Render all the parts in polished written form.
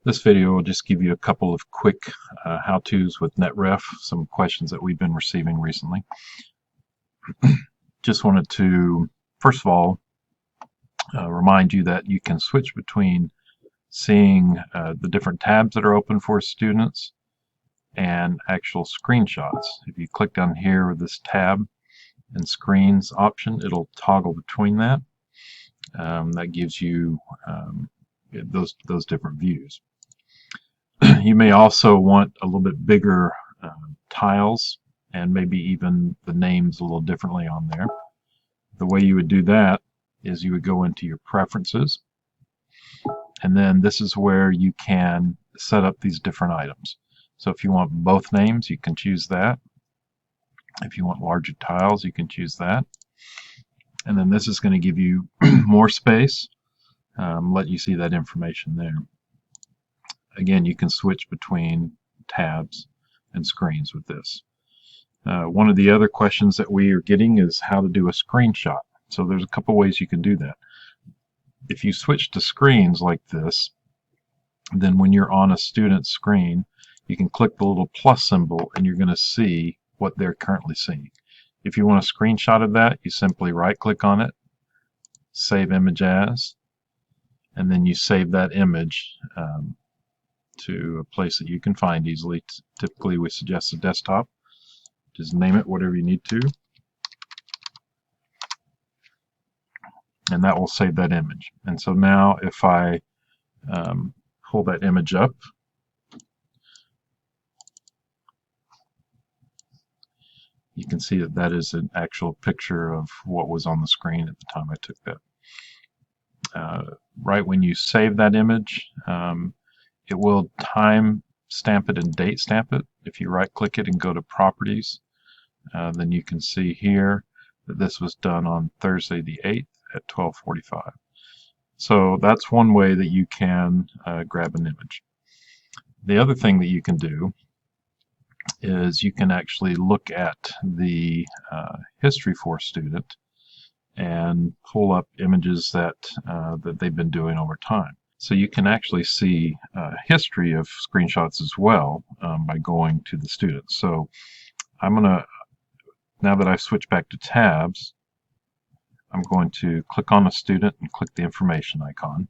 This video will just give you a couple of quick how-tos with NetRef, some questions that we've been receiving recently. Just wanted to, first of all, remind you that you can switch between seeing the different tabs that are open for students and actual screenshots. If you click down here with this tab and screens option, it'll toggle between that. That gives you those different views. You may also want a little bit bigger tiles and maybe even the names a little differently on there. The way you would do that is you would go into your preferences, and then this is where you can set up these different items. So if you want both names, you can choose that. If you want larger tiles, you can choose that. And then this is going to give you more space, let you see that information there. Again, you can switch between tabs and screens with this. One of the other questions that we are getting is how to do a screenshot. So there's a couple ways you can do that. If you switch to screens like this, then when you're on a student's screen, you can click the little plus symbol and you're going to see what they're currently seeing. If you want a screenshot of that, you simply right-click on it, save image as, and then you save that image to a place that you can find easily. Typically, we suggest a desktop. Just name it whatever you need to, and that will save that image. And so now if I pull that image up, you can see that that is an actual picture of what was on the screen at the time I took that. Right when you save that image, it will time stamp it and date stamp it. If you right click it and go to properties, then you can see here that this was done on Thursday the 8th at 12:45. So that's one way that you can grab an image. The other thing that you can do is you can actually look at the history for a student and pull up images that they've been doing over time. So you can actually see history of screenshots as well by going to the student. So I'm going to, now that I've switched back to tabs, I'm going to click on a student and click the information icon.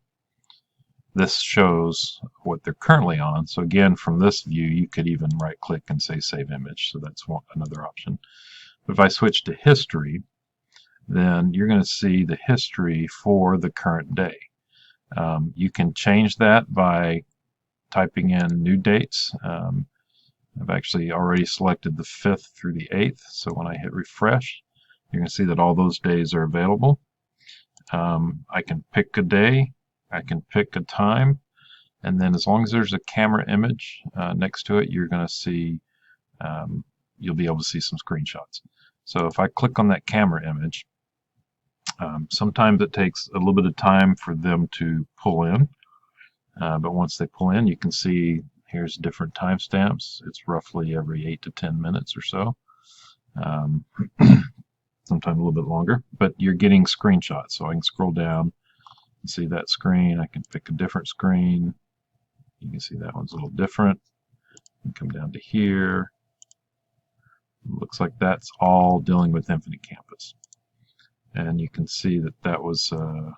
This shows what they're currently on. So again, from this view, you could even right click and say save image. So that's another option. But if I switch to history, then you're going to see the history for the current day. You can change that by typing in new dates. I've actually already selected the 5th through the 8th, so when I hit refresh, you're going to see that all those days are available. I can pick a day, I can pick a time, and then as long as there's a camera image next to it, you're going to see, you'll be able to see some screenshots. So if I click on that camera image, sometimes it takes a little bit of time for them to pull in, but once they pull in, you can see here's different timestamps. It's roughly every 8 to 10 minutes or so, sometimes a little bit longer, but you're getting screenshots. So I can scroll down and see that screen. I can pick a different screen. You can see that one's a little different. And come down to here. It looks like that's all dealing with Infinite Campus. And you can see that that was, I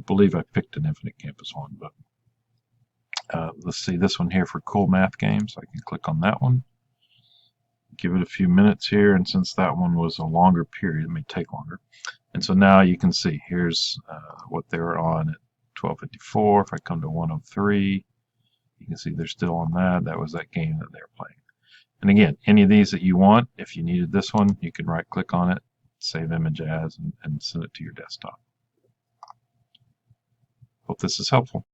believe I picked an Infinite Campus one, but let's see this one here for Cool Math Games. I can click on that one, give it a few minutes here, and since that one was a longer period, it may take longer. And so now you can see here's what they were on at 12:54. If I come to 1:03, you can see they're still on that. That was that game that they were playing. And again, any of these that you want, if you needed this one, you can right click on it, save image as, and send it to your desktop. Hope this is helpful.